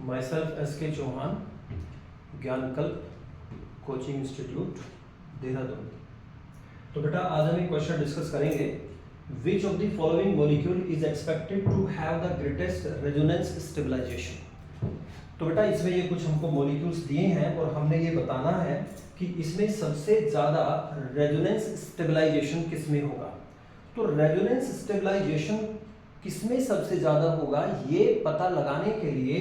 My self SK Chauhan, Gyankalp coaching institute Dehradun. तो बेटा आज हम एक क्वेश्चन डिस्कस करेंगे, which of the following molecule is expected to have the greatest resonance stabilisation. तो बेटा इसमें ये कुछ हमको मॉलिक्यूल्स दिए हैं और हमने ये बताना है कि इसमें सबसे ज्यादा रेजोनेंस स्टेबलाइजेशन किसमें होगा। तो रेजोनेंस स्टेबलाइजेशन किसमें सबसे ज्यादा होगा ये पता लगाने के लिए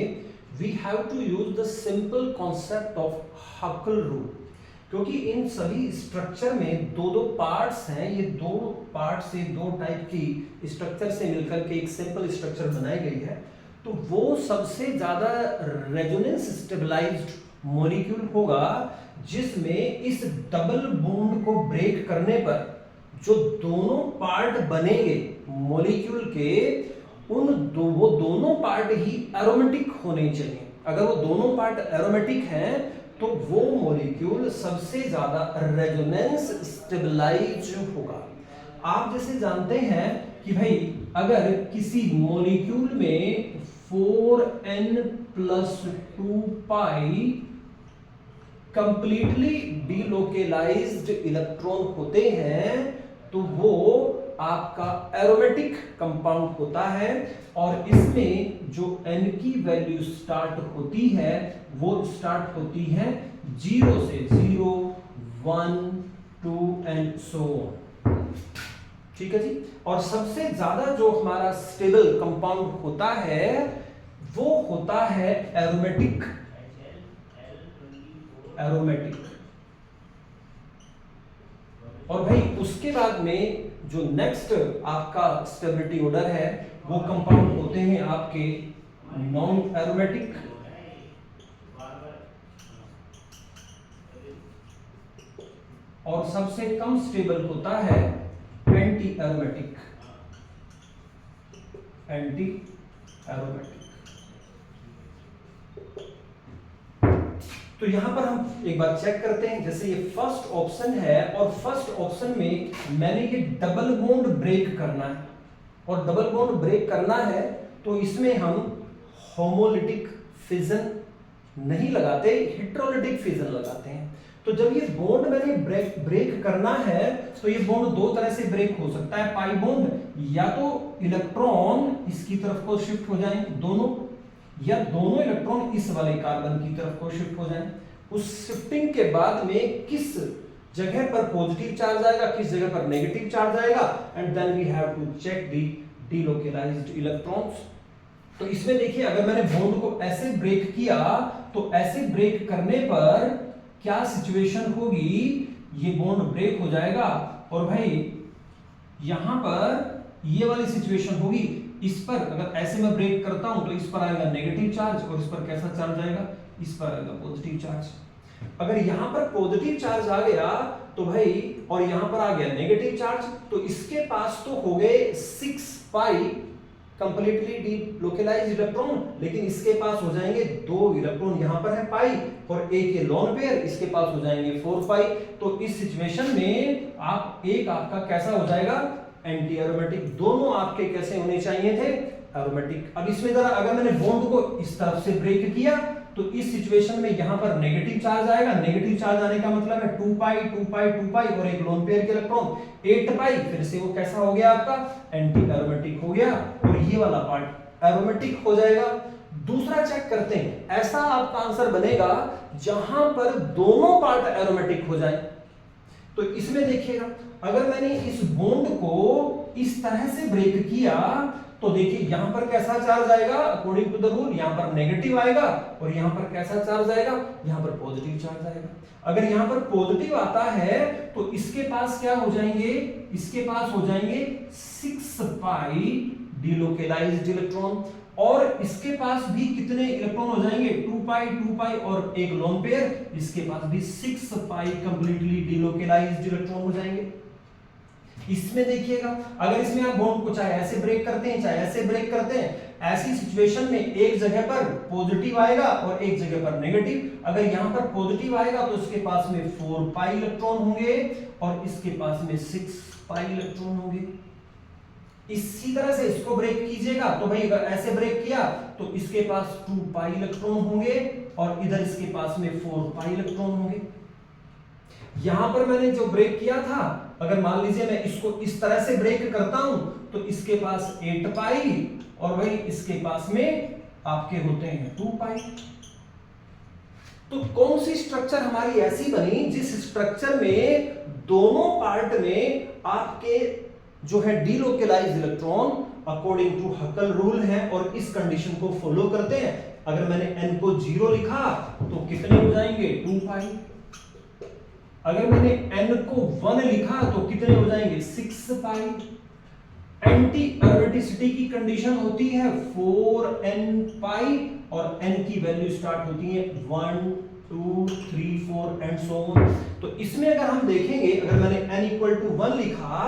we have to use the simple concept of Huckel rule, क्योंकि इन सभी स्ट्रक्चर में दो दो पार्ट्स हैं। ये दो पार्ट से दो टाइप की स्ट्रक्चर से मिलकर के एक सिंपल स्ट्रक्चर बनाई गई है। तो वो सबसे ज्यादा रेजोनेंस स्टेबलाइज्ड मॉलिक्यूल होगा जिसमें इस डबल बॉन्ड को ब्रेक करने पर जो दोनों पार्ट बनेंगे मॉलिक्यूल के, वो दोनों पार्ट ही एरोमेटिक होने चाहिए। अगर वो दोनों पार्ट एरोमेटिक हैं तो वो मॉलिक्यूल सबसे ज्यादा रेजोनेंस स्टेबलाइज होगा। आप जैसे जानते हैं कि भाई अगर किसी मॉलिक्यूल में 4n+2 पाई कंप्लीटली डिलोकेलाइज्ड इलेक्ट्रॉन होते हैं तो वो आपका एरोमेटिक कंपाउंड होता है, और इसमें जो n की वैल्यू स्टार्ट होती है वो स्टार्ट होती है 0 से 0, 1, 2 एंड सो ऑन। ठीक है जी। और सबसे ज्यादा जो हमारा स्टेबल कंपाउंड होता है वो होता है एरोमेटिक। और भाई उसके बाद में जो नेक्स्ट आपका स्टेबिलिटी ऑर्डर है वो कंपाउंड होते हैं आपके नॉन एरोमेटिक, और सबसे कम स्टेबल होता है एंटी एरोमेटिक। तो यहां पर हम एक बार चेक करते हैं, जैसे ये फर्स्ट ऑप्शन है और फर्स्ट ऑप्शन में मैंने ये डबल बॉन्ड ब्रेक करना है, और डबल बॉन्ड ब्रेक करना है तो इसमें हम होमोलिटिक फिजन नहीं लगाते, हेटेरोलिटिक फिजन लगाते हैं। तो जब ये बॉन्ड मैंने ब्रेक करना है तो ये बॉन्ड दो तरह से ब्रेक हो सकता है पाई बॉन्ड, या तो इलेक्ट्रॉन इसकी तरफ को शिफ्ट हो जाएं दोनों, या दोनों इलेक्ट्रॉन इस वाले कार्बन की तरफ को शिफ्ट हो जाएं। उस शिफ्टिंग के बाद में किस जगह पर पॉजिटिव चार्ज आएगा, किस जगह पर नेगेटिव चार्ज आएगा, and then we have to check the delocalised electrons. तो इसमें देखिए अगर मैंने बॉन्ड को ऐसे ब्रेक किया तो ऐसे ब्रेक करने पर क्या सिचुएशन होगी, ये बॉन्ड ब्रेक हो जाएगा और भाई यहां पर ये वाली सिचुएशन होगी। इस पर अगर ऐसे मैं ब्रेक करता हूं तो इस पर आएगा नेगेटिव चार्ज और इस पर कैसा चार्ज आएगा, इस पर आएगा पॉजिटिव चार्ज। अगर यहां पर पॉजिटिव चार्ज आ गया तो भाई, और यहां पर आ गया नेगेटिव चार्ज, तो इसके पास तो हो गए 6 पाई कंप्लीटली डिलोकेलाइज्ड इलेक्ट्रॉन, लेकिन इसके पास हो जाएंगे 2 इलेक्ट्रॉन, यहां पर है पाई और एक ये लोन पेयर, इसके पास हो जाएंगे 4 पाई। तो इस सिचुएशन में आपका कैसा हो जाएगा, एंटी एरोमेटिक। दोनों आपके कैसे होने चाहिए थे, एरोमेटिक। अब इसमें जरा अगर मैंने बॉन्ड को इस तरफ से ब्रेक किया तो इस सिचुएशन में यहां पर नेगेटिव चार्ज आएगा। नेगेटिव चार्ज आने का मतलब है 2 पाई 2 पाई 2 पाई और एक लोन पेयर के इलेक्ट्रॉन 8 पाई, फिर से वो कैसा हो गया आपका, एंटी एरोमेटिक हो गया, और ये वाला पार्ट एरोमेटिक हो जाएगा। दूसरा चेक करते हैं, ऐसा आपका आंसर बनेगा जहां पर दोनों पार्ट एरोमेटिक हो जाए। तो इसमें देखिएगा अगर मैंने इस बॉन्ड को इस तरह से ब्रेक किया तो देखिए यहां पर कैसा चार्ज आएगा, अकॉर्डिंग टू द रूल यहां पर नेगेटिव आएगा, और यहां पर कैसा चार्ज आएगा, यहां पर पॉजिटिव चार्ज आएगा। अगर यहां पर पॉजिटिव आता है तो इसके पास क्या हो जाएंगे, इसके पास हो जाएंगे 6 पाई डिलोकेलाइज्ड इलेक्ट्रॉन, और इसके पास भी कितने इलेक्ट्रॉन हो जाएंगे, 2 पाई और एक लोन पेयर, इसके पास भी 6 पाई कंप्लीटली डिलोकेलाइज्ड इलेक्ट्रॉन हो जाएंगे। इसमें देखिएगा अगर इसमें आप बॉन्ड को चाहे ऐसे ब्रेक करते हैं चाहे ऐसे ब्रेक करते हैं, ऐसी सिचुएशन में एक जगह पर पॉजिटिव आएगा और एक जगह पर नेगेटिव। अगर यहां पर पॉजिटिव आएगा तो इसके पास में 4 पाई इलेक्ट्रॉन होंगे और इसके पास में 6 पाई इलेक्ट्रॉन होंगे। इसी तरह से इसको ब्रेक कीजिएगा तो भाई अगर ऐसे ब्रेक किया तो इसके पास 2 पाई इलेक्ट्रॉन होंगे और इधर इसके पास में 4 पाई इलेक्ट्रॉन होंगे। यहां पर मैंने जो ब्रेक किया था, अगर मान लीजिए मैं इसको इस तरह से ब्रेक करता हूं तो इसके पास 8 पाई और वही इसके पास में आपके होते हैं 2 पाई। तो कौन सी स्ट्रक्चर हमारी ऐसी बनी जिस स्ट्रक्चर में दोनों पार्ट में आपके जो है delocalise electron according to Huckel rule है और इस कंडीशन को फॉलो करते हैं। अगर मैंने n को 0 लिखा तो कितने हो जाएंगे 2 पाई। अगर मैंने n को 1 लिखा तो कितने हो जाएंगे 6 पाई। एंटी एरोमेटिसिटी की कंडीशन होती है 4n पाई और n की वैल्यू स्टार्ट होती है 1 2 3 4 एंड सो ऑन। तो इसमें अगर हम देखेंगे, अगर मैंने n इक्वल टू 1 लिखा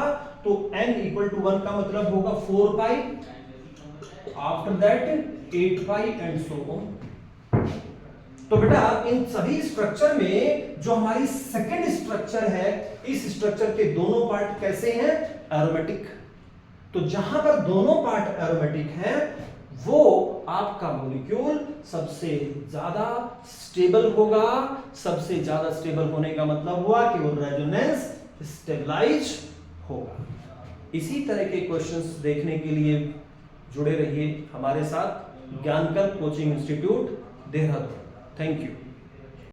तो n इक्वल टू 1 का मतलब होगा 4 pi, after that 8 pi and so on. तो बेटा इन सभी स्ट्रक्चर में जो हमारी सेकंड स्ट्रक्चर है, इस स्ट्रक्चर के दोनों पार्ट कैसे हैं एरोमेटिक। तो जहां पर दोनों पार्ट एरोमेटिक हैं वो आपका मॉलिक्यूल सबसे ज्यादा स्टेबल होगा। सबसे ज्यादा स्टेबल होने का मतलब हुआ कि वो रेजोनेंस स्टेबलाइज होगा। इसी तरह के क्वेश्चंस देखने के लिए जुड़े रहिए हमारे साथ Gyankalp coaching institute Dehradun. Thank you.